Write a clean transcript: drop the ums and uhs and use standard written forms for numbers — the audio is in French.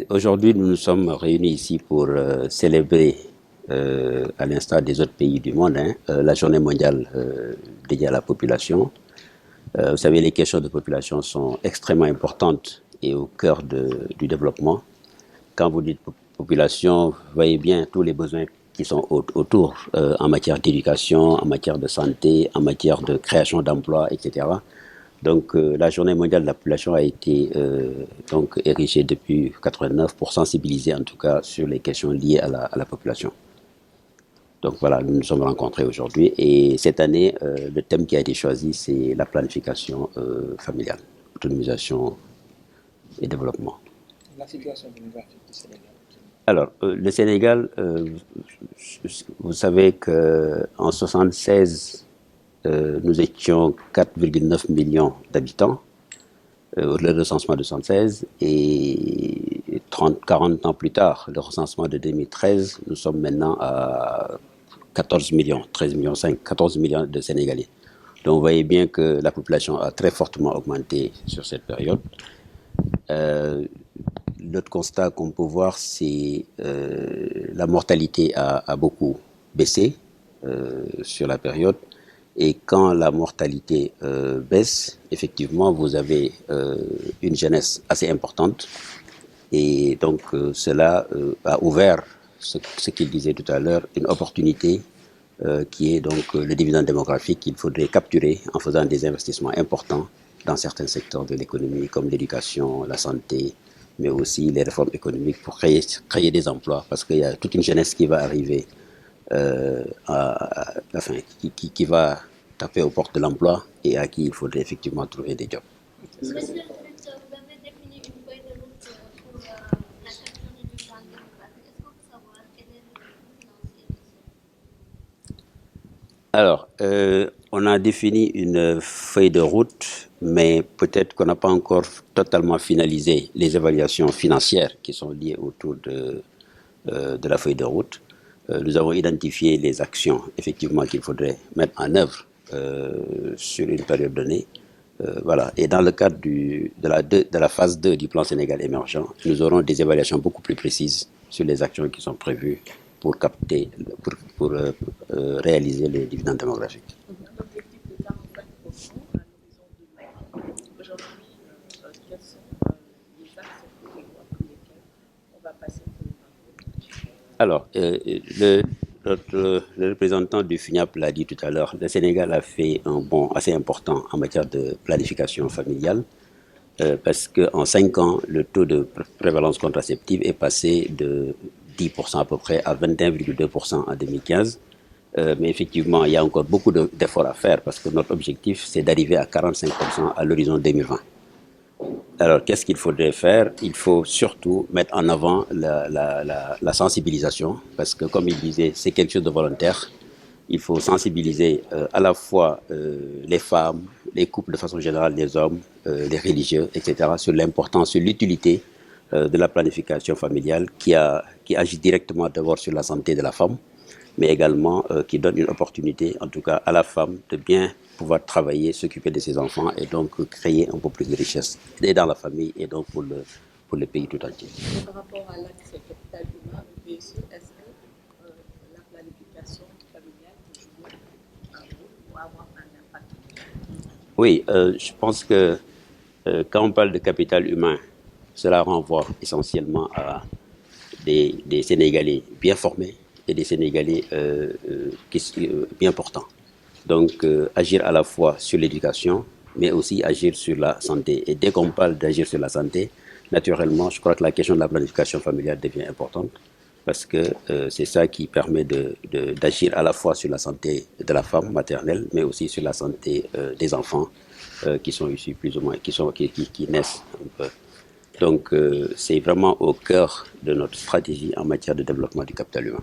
Aujourd'hui, nous nous sommes réunis ici pour célébrer, à l'instar des autres pays du monde, la journée mondiale dédiée à la population. Vous savez, les questions de population sont extrêmement importantes et au cœur du développement. Quand vous dites population, vous voyez bien tous les besoins qui sont autour en matière d'éducation, en matière de santé, en matière de création d'emplois, etc. Donc, la journée mondiale de la population a été donc érigée depuis 1989 pour sensibiliser en tout cas sur les questions liées à la population. Donc voilà, nous nous sommes rencontrés aujourd'hui et cette année, le thème qui a été choisi, c'est la planification familiale, autonomisation et développement. La situation démographique du Sénégal. Alors, le Sénégal, vous savez qu'en 1976, nous étions 4,9 millions d'habitants le recensement de 1976 et 40 ans plus tard, le recensement de 2013, nous sommes maintenant à 14 millions, 13 millions 5, 14 millions de Sénégalais. Donc vous voyez bien que la population a très fortement augmenté sur cette période. L'autre constat qu'on peut voir, c'est la mortalité a beaucoup baissé sur la période. Et quand la mortalité baisse, effectivement, vous avez une jeunesse assez importante. Et donc, cela a ouvert, ce qu'il disait tout à l'heure, une opportunité qui est donc le dividende démographique qu'il faudrait capturer en faisant des investissements importants dans certains secteurs de l'économie, comme l'éducation, la santé, mais aussi les réformes économiques pour créer des emplois, parce qu'il y a toute une jeunesse qui va arriver enfin, qui va taper aux portes de l'emploi et à qui il faudrait effectivement trouver des jobs. Monsieur le directeur, vous avez défini une feuille de route pour la capture du dividende démocratique. Est-ce qu'on peut savoir quel est le financier de ça? Alors, on a défini une feuille de route, mais peut-être qu'on n'a pas encore totalement finalisé les évaluations financières qui sont liées autour de la feuille de route. Nous avons identifié les actions effectivement qu'il faudrait mettre en œuvre sur une période donnée. Voilà. Et dans le cadre de la phase 2 du plan Sénégal émergent, nous aurons des évaluations beaucoup plus précises sur les actions qui sont prévues pour capter, pour réaliser les dividendes démographiques. L'objectif de 45% à l'horizon de mai. Aujourd'hui, quels sont les axes prioritaires pour lesquels on va passer pour le 20? Alors, le représentant du FUNIAP l'a dit tout à l'heure, le Sénégal a fait un bond assez important en matière de planification familiale parce qu'en 5 ans, le taux de prévalence contraceptive est passé de 10% à peu près à 21,2% en 2015. Mais effectivement, il y a encore beaucoup d'efforts à faire parce que notre objectif, c'est d'arriver à 45% à l'horizon 2020. Alors, qu'est-ce qu'il faudrait faire? Il faut surtout mettre en avant la sensibilisation, parce que, comme il disait, c'est quelque chose de volontaire. Il faut sensibiliser à la fois les femmes, les couples de façon générale, les hommes, les religieux, etc., sur l'importance, sur l'utilité de la planification familiale qui agit directement d'abord sur la santé de la femme, mais également qui donne une opportunité, en tout cas à la femme, de bien pouvoir travailler, s'occuper de ses enfants et donc créer un peu plus de richesse, et dans la famille et donc pour le pays tout entier. Par rapport à l'axe capital humain, le PSE, est-ce que la planification familiale peut jouer un rôle ou avoir un impact? Oui, je pense que quand on parle de capital humain, cela renvoie essentiellement à des Sénégalais bien formés et des Sénégalais bien portants. Donc, agir à la fois sur l'éducation, mais aussi agir sur la santé. Et dès qu'on parle d'agir sur la santé, naturellement, je crois que la question de la planification familiale devient importante parce que c'est ça qui permet d'agir à la fois sur la santé de la femme maternelle, mais aussi sur la santé des enfants qui sont issus plus ou moins, qui naissent un peu. Donc, c'est vraiment au cœur de notre stratégie en matière de développement du capital humain.